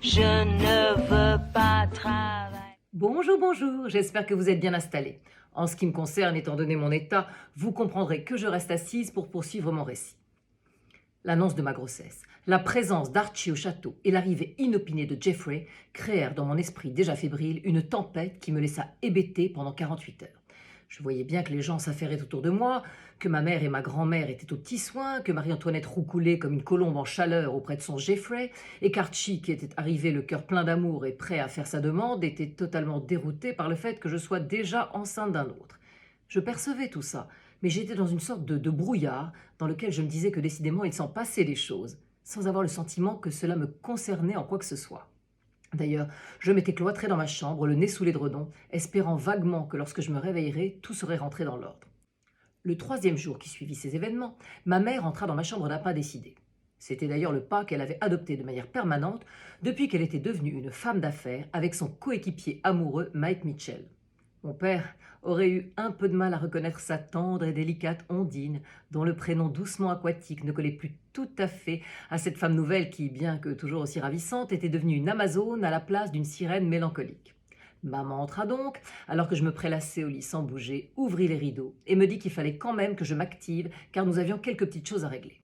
Je ne veux pas travailler. Bonjour, bonjour, j'espère que vous êtes bien installés. En ce qui me concerne, étant donné mon état, vous comprendrez que je reste assise pour poursuivre mon récit. L'annonce de ma grossesse, la présence d'Archie au château et l'arrivée inopinée de Jeffrey créèrent dans mon esprit déjà fébrile une tempête qui me laissa hébété pendant 48 heures. Je voyais bien que les gens s'affairaient autour de moi, que ma mère et ma grand-mère étaient aux petits soins, que Marie-Antoinette roucoulait comme une colombe en chaleur auprès de son Jeffrey, et qu'Archie, qui était arrivé le cœur plein d'amour et prêt à faire sa demande, était totalement dérouté par le fait que je sois déjà enceinte d'un autre. Je percevais tout ça, mais j'étais dans une sorte de brouillard dans lequel je me disais que décidément il s'en passait des choses, sans avoir le sentiment que cela me concernait en quoi que ce soit. D'ailleurs, je m'étais cloîtrée dans ma chambre, le nez sous l'édredon, espérant vaguement que lorsque je me réveillerais, tout serait rentré dans l'ordre. Le 3e jour qui suivit ces événements, ma mère entra dans ma chambre d'un pas décidé. C'était d'ailleurs le pas qu'elle avait adopté de manière permanente depuis qu'elle était devenue une femme d'affaires avec son coéquipier amoureux Mike Mitchell. Mon père aurait eu un peu de mal à reconnaître sa tendre et délicate Ondine, dont le prénom doucement aquatique ne collait plus tout à fait à cette femme nouvelle qui, bien que toujours aussi ravissante, était devenue une Amazone à la place d'une sirène mélancolique. Maman entra donc, alors que je me prélassais au lit sans bouger, ouvrit les rideaux et me dit qu'il fallait quand même que je m'active car nous avions quelques petites choses à régler.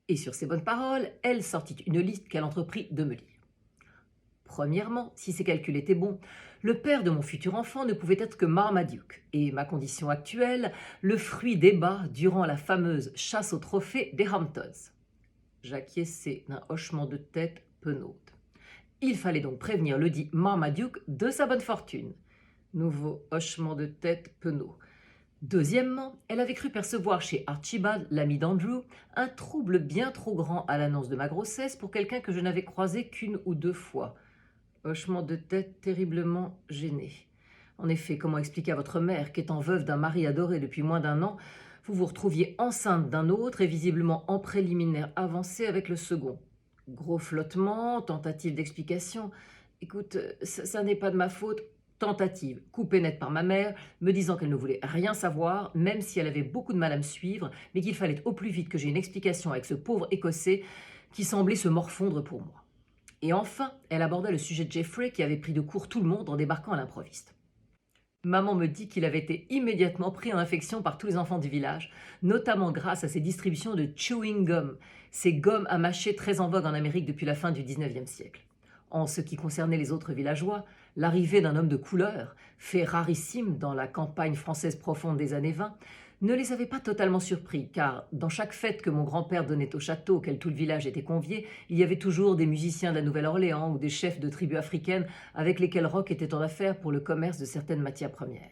Et sur ces bonnes paroles, elle sortit une liste qu'elle entreprit de me lire. Premièrement, si ses calculs étaient bons, le père de mon futur enfant ne pouvait être que Marmaduke, et ma condition actuelle, le fruit débat durant la fameuse chasse au trophée des Hamptons. J'acquiesçai d'un hochement de tête penaud. Il fallait donc prévenir le dit Marmaduke de sa bonne fortune. Nouveau hochement de tête penaud. Deuxièmement, elle avait cru percevoir chez Archibald, l'ami d'Andrew, un trouble bien trop grand à l'annonce de ma grossesse pour quelqu'un que je n'avais croisé qu'une ou deux fois. Hochement de tête terriblement gêné. En effet, comment expliquer à votre mère qu'étant veuve d'un mari adoré depuis moins d'1 an, vous vous retrouviez enceinte d'un autre et visiblement en préliminaire avancé avec le second? Gros flottement, tentative d'explication. Écoute, ça n'est pas de ma faute. Tentative, coupée nette par ma mère, me disant qu'elle ne voulait rien savoir, même si elle avait beaucoup de mal à me suivre, mais qu'il fallait au plus vite que j'aie une explication avec ce pauvre Écossais qui semblait se morfondre pour moi. Et enfin, elle aborda le sujet de Jeffrey qui avait pris de court tout le monde en débarquant à l'improviste. Maman me dit qu'il avait été immédiatement pris en infection par tous les enfants du village, notamment grâce à ses distributions de chewing gum, ces gommes à mâcher très en vogue en Amérique depuis la fin du 19e siècle. En ce qui concernait les autres villageois, l'arrivée d'un homme de couleur, fait rarissime dans la campagne française profonde des années 20, ne les avait pas totalement surpris, car dans chaque fête que mon grand-père donnait au château auquel tout le village était convié, il y avait toujours des musiciens de la Nouvelle-Orléans ou des chefs de tribus africaines avec lesquels Rock était en affaire pour le commerce de certaines matières premières.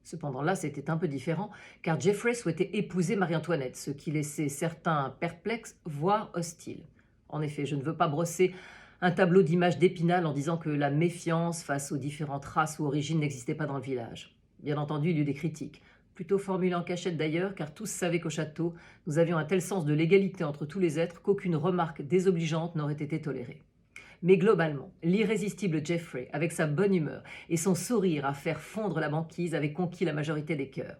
Cependant là, c'était un peu différent, car Jeffrey souhaitait épouser Marie-Antoinette, ce qui laissait certains perplexes, voire hostiles. En effet, je ne veux pas brosser un tableau d'images d'Épinal en disant que la méfiance face aux différentes races ou origines n'existait pas dans le village. Bien entendu, il y eut des critiques, plutôt formulées en cachette d'ailleurs, car tous savaient qu'au château, nous avions un tel sens de l'égalité entre tous les êtres qu'aucune remarque désobligeante n'aurait été tolérée. Mais globalement, l'irrésistible Jeffrey, avec sa bonne humeur et son sourire à faire fondre la banquise, avait conquis la majorité des cœurs.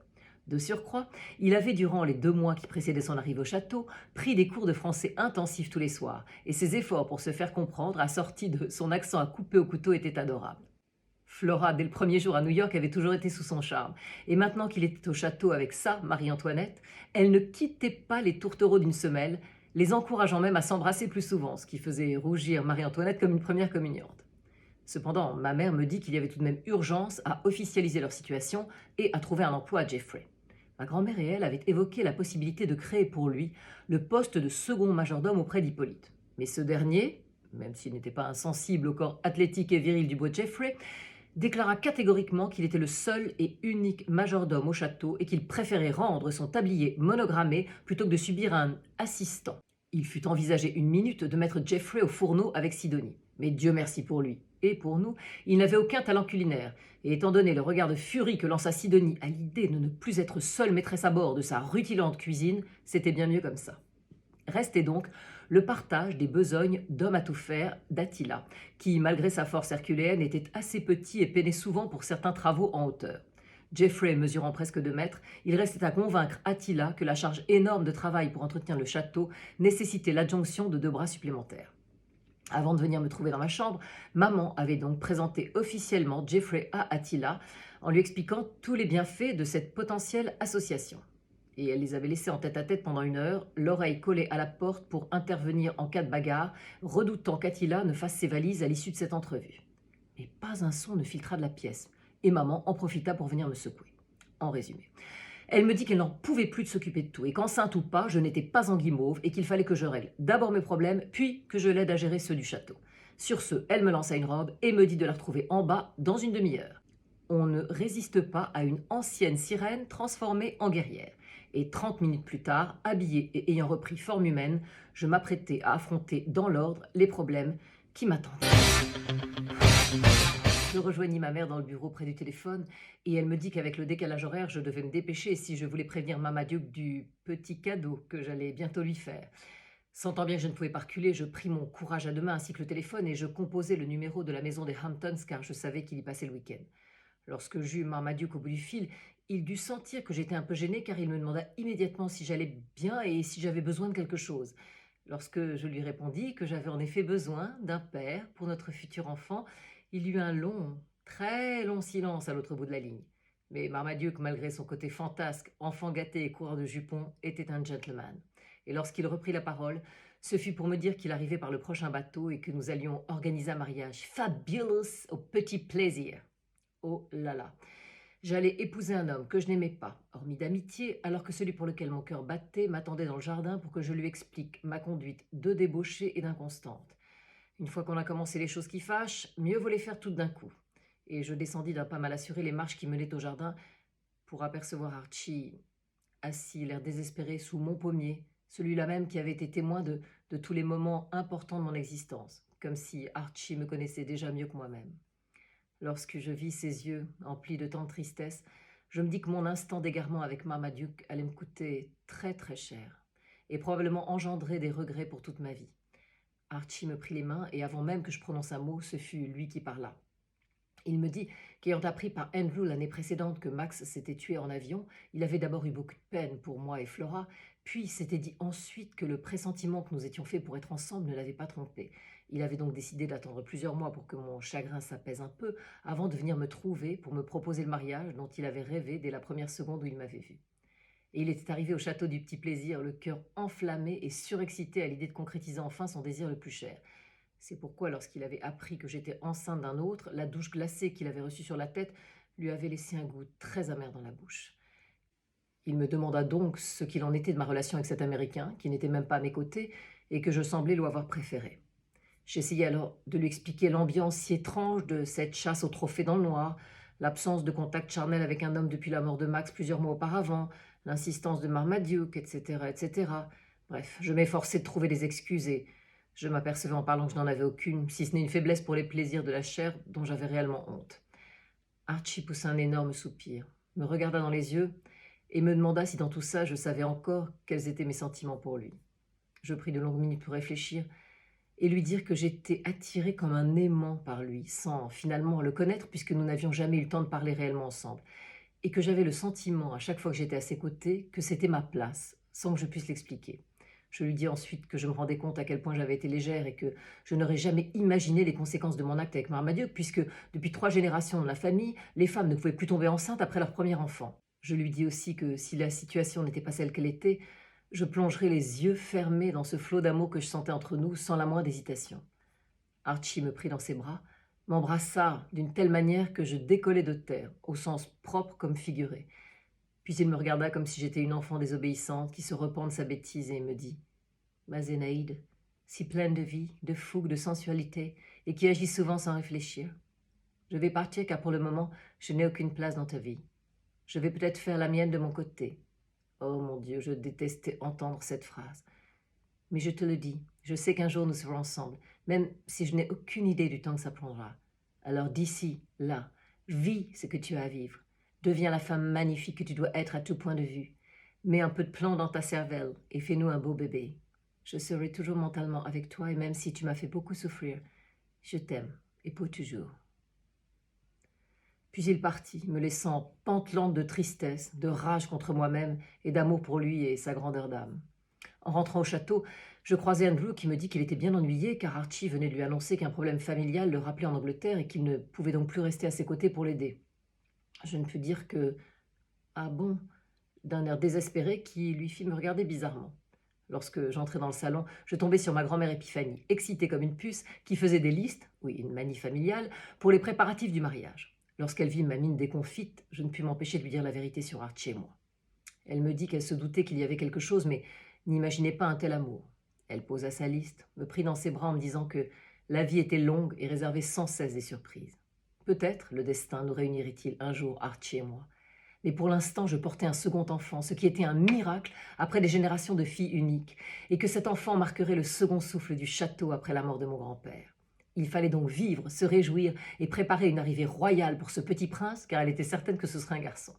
De surcroît, il avait, durant les 2 mois qui précédaient son arrivée au château, pris des cours de français intensifs tous les soirs, et ses efforts pour se faire comprendre, assortis de son accent à couper au couteau, étaient adorables. Flora, dès le premier jour à New York, avait toujours été sous son charme, et maintenant qu'il était au château avec sa Marie-Antoinette, elle ne quittait pas les tourtereaux d'une semelle, les encourageant même à s'embrasser plus souvent, ce qui faisait rougir Marie-Antoinette comme une première communiante. Cependant, ma mère me dit qu'il y avait tout de même urgence à officialiser leur situation et à trouver un emploi à Jeffrey. Ma grand-mère et elle avaient évoqué la possibilité de créer pour lui le poste de second majordome auprès d'Hippolyte. Mais ce dernier, même s'il n'était pas insensible au corps athlétique et viril du beau Jeffrey, déclara catégoriquement qu'il était le seul et unique majordome au château et qu'il préférait rendre son tablier monogrammé plutôt que de subir un assistant. Il fut envisagé une minute de mettre Jeffrey au fourneau avec Sidonie. Mais Dieu merci pour lui. Et pour nous, il n'avait aucun talent culinaire. Et étant donné le regard de furie que lança Sidonie à l'idée de ne plus être seule maîtresse à bord de sa rutilante cuisine, c'était bien mieux comme ça. Restait donc le partage des besognes d'homme à tout faire d'Attila, qui, malgré sa force herculéenne, était assez petit et peinait souvent pour certains travaux en hauteur. Jeffrey mesurant presque 2 mètres, il restait à convaincre Attila que la charge énorme de travail pour entretenir le château nécessitait l'adjonction de 2 bras supplémentaires. Avant de venir me trouver dans ma chambre, maman avait donc présenté officiellement Jeffrey à Attila en lui expliquant tous les bienfaits de cette potentielle association. Et elle les avait laissés en tête-à-tête pendant 1 heure, l'oreille collée à la porte pour intervenir en cas de bagarre, redoutant qu'Attila ne fasse ses valises à l'issue de cette entrevue. Mais pas un son ne filtra de la pièce, et maman en profita pour venir me secouer. En résumé, elle me dit qu'elle n'en pouvait plus de s'occuper de tout, et qu'enceinte ou pas, je n'étais pas en guimauve, et qu'il fallait que je règle d'abord mes problèmes, puis que je l'aide à gérer ceux du château. Sur ce, elle me lança une robe et me dit de la retrouver en bas dans une demi-heure. On ne résiste pas à une ancienne sirène transformée en guerrière. Et 30 minutes plus tard, habillée et ayant repris forme humaine, je m'apprêtais à affronter dans l'ordre les problèmes qui m'attendaient. Je rejoignis ma mère dans le bureau près du téléphone et elle me dit qu'avec le décalage horaire, je devais me dépêcher si je voulais prévenir Marmaduke du petit cadeau que j'allais bientôt lui faire. Sentant bien que je ne pouvais pas reculer, je pris mon courage à deux mains ainsi que le téléphone et je composai le numéro de la maison des Hamptons car je savais qu'il y passait le week-end. Lorsque j'eus Marmaduke au bout du fil, il dut sentir que j'étais un peu gênée car il me demanda immédiatement si j'allais bien et si j'avais besoin de quelque chose. Lorsque je lui répondis que j'avais en effet besoin d'un père pour notre futur enfant, il y eut un long, très long silence à l'autre bout de la ligne. Mais Marmaduke, malgré son côté fantasque, enfant gâté et coureur de jupons, était un gentleman. Et lorsqu'il reprit la parole, ce fut pour me dire qu'il arrivait par le prochain bateau et que nous allions organiser un mariage fabulous au petit plaisir. Oh là là! J'allais épouser un homme que je n'aimais pas, hormis d'amitié, alors que celui pour lequel mon cœur battait m'attendait dans le jardin pour que je lui explique ma conduite de débauchée et d'inconstante. Une fois qu'on a commencé les choses qui fâchent, mieux vaut les faire toutes d'un coup. Et je descendis d'un pas mal assuré les marches qui menaient au jardin pour apercevoir Archie assis, l'air désespéré, sous mon pommier, celui-là même qui avait été témoin de tous les moments importants de mon existence, comme si Archie me connaissait déjà mieux que moi-même. Lorsque je vis ses yeux emplis de tant de tristesse, je me dis que mon instant d'égarement avec Marmaduke allait me coûter très très cher, et probablement engendrer des regrets pour toute ma vie. Archie me prit les mains, et avant même que je prononce un mot, ce fut lui qui parla. Il me dit qu'ayant appris par Andrew l'année précédente que Max s'était tué en avion, il avait d'abord eu beaucoup de peine pour moi et Flora, puis s'était dit ensuite que le pressentiment que nous étions faits pour être ensemble ne l'avait pas trompé. Il avait donc décidé d'attendre plusieurs mois pour que mon chagrin s'apaise un peu, avant de venir me trouver pour me proposer le mariage dont il avait rêvé dès la première seconde où il m'avait vu. Et il était arrivé au château du Petit Plaisir, le cœur enflammé et surexcité à l'idée de concrétiser enfin son désir le plus cher. C'est pourquoi, lorsqu'il avait appris que j'étais enceinte d'un autre, la douche glacée qu'il avait reçue sur la tête lui avait laissé un goût très amer dans la bouche. Il me demanda donc ce qu'il en était de ma relation avec cet Américain, qui n'était même pas à mes côtés, et que je semblais lui avoir préféré. J'essayai alors de lui expliquer l'ambiance si étrange de cette chasse au trophée dans le noir, l'absence de contact charnel avec un homme depuis la mort de Max plusieurs mois auparavant, l'insistance de Marmaduke, etc., etc. Bref, je m'efforçais de trouver des excuses et je m'apercevais en parlant que je n'en avais aucune, si ce n'est une faiblesse pour les plaisirs de la chair dont j'avais réellement honte. Archie poussa un énorme soupir, me regarda dans les yeux et me demanda si dans tout ça je savais encore quels étaient mes sentiments pour lui. Je pris de longues minutes pour réfléchir et lui dire que j'étais attirée comme un aimant par lui, sans finalement le connaître puisque nous n'avions jamais eu le temps de parler réellement ensemble, et que j'avais le sentiment, à chaque fois que j'étais à ses côtés, que c'était ma place, sans que je puisse l'expliquer. Je lui dis ensuite que je me rendais compte à quel point j'avais été légère et que je n'aurais jamais imaginé les conséquences de mon acte avec Marmaduke, puisque depuis 3 générations de la famille, les femmes ne pouvaient plus tomber enceintes après leur premier enfant. Je lui dis aussi que si la situation n'était pas celle qu'elle était, je plongerais les yeux fermés dans ce flot d'amour que je sentais entre nous sans la moindre hésitation. Archie me prit dans ses bras, m'embrassa d'une telle manière que je décollai de terre, au sens propre comme figuré. Puis il me regarda comme si j'étais une enfant désobéissante qui se repent de sa bêtise et me dit « Ma Zénaïde, si pleine de vie, de fougue, de sensualité, et qui agit souvent sans réfléchir. Je vais partir car pour le moment, je n'ai aucune place dans ta vie. Je vais peut-être faire la mienne de mon côté. » Oh mon Dieu, je détestais entendre cette phrase. Mais je te le dis, je sais qu'un jour nous serons ensemble, même si je n'ai aucune idée du temps que ça prendra. Alors d'ici, là, vis ce que tu as à vivre. Deviens la femme magnifique que tu dois être à tout point de vue. Mets un peu de plomb dans ta cervelle et fais-nous un beau bébé. Je serai toujours mentalement avec toi et même si tu m'as fait beaucoup souffrir, je t'aime et pour toujours. Puis il partit, me laissant pantelante de tristesse, de rage contre moi-même et d'amour pour lui et sa grandeur d'âme. En rentrant au château, Je croisais Andrew qui me dit qu'il était bien ennuyé car Archie venait de lui annoncer qu'un problème familial le rappelait en Angleterre et qu'il ne pouvait donc plus rester à ses côtés pour l'aider. Je ne pus dire que « Ah bon ?» d'un air désespéré qui lui fit me regarder bizarrement. Lorsque j'entrai dans le salon, je tombai sur ma grand-mère Épiphanie, excitée comme une puce, qui faisait des listes, oui, une manie familiale, pour les préparatifs du mariage. Lorsqu'elle vit ma mine déconfite, je ne pus m'empêcher de lui dire la vérité sur Archie et moi. Elle me dit qu'elle se doutait qu'il y avait quelque chose, mais n'imaginait pas un tel amour. Elle posa sa liste, me prit dans ses bras en me disant que la vie était longue et réservait sans cesse des surprises. Peut-être le destin nous réunirait-il un jour, Archie et moi. Mais pour l'instant, je portais un second enfant, ce qui était un miracle après des générations de filles uniques, et que cet enfant marquerait le second souffle du château après la mort de mon grand-père. Il fallait donc vivre, se réjouir et préparer une arrivée royale pour ce petit prince, car elle était certaine que ce serait un garçon.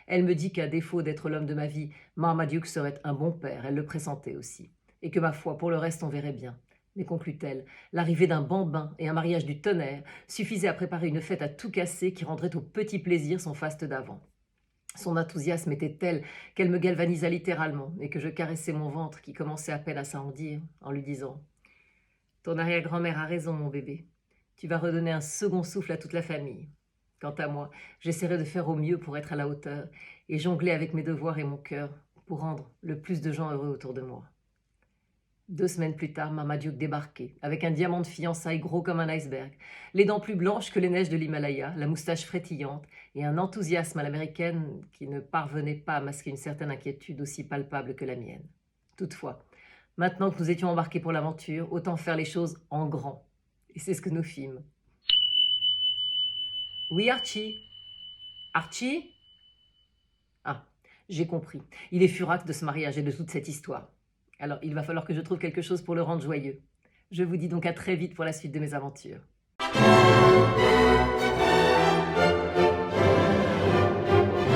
Elle me dit qu'à défaut d'être l'homme de ma vie, Marmaduke serait un bon père, elle le pressentait aussi, et que ma foi, pour le reste, on verrait bien. Mais conclut-elle, l'arrivée d'un bambin et un mariage du tonnerre suffisaient à préparer une fête à tout casser qui rendrait au petit plaisir son faste d'avant. Son enthousiasme était tel qu'elle me galvanisa littéralement et que je caressais mon ventre qui commençait à peine à s'arrondir en lui disant « Ton arrière-grand-mère a raison, mon bébé. Tu vas redonner un second souffle à toute la famille. Quant à moi, j'essaierai de faire au mieux pour être à la hauteur et jongler avec mes devoirs et mon cœur pour rendre le plus de gens heureux autour de moi. » 2 semaines plus tard, Marmaduke débarquait, avec un diamant de fiançailles gros comme un iceberg, les dents plus blanches que les neiges de l'Himalaya, la moustache frétillante et un enthousiasme à l'américaine qui ne parvenait pas à masquer une certaine inquiétude aussi palpable que la mienne. Toutefois, maintenant que nous étions embarqués pour l'aventure, autant faire les choses en grand. Et c'est ce que nous fîmes. « Oui, Archie ? Archie ?» Ah, j'ai compris. Il est furax de ce mariage et de toute cette histoire. Alors, il va falloir que je trouve quelque chose pour le rendre joyeux. Je vous dis donc à très vite pour la suite de mes aventures.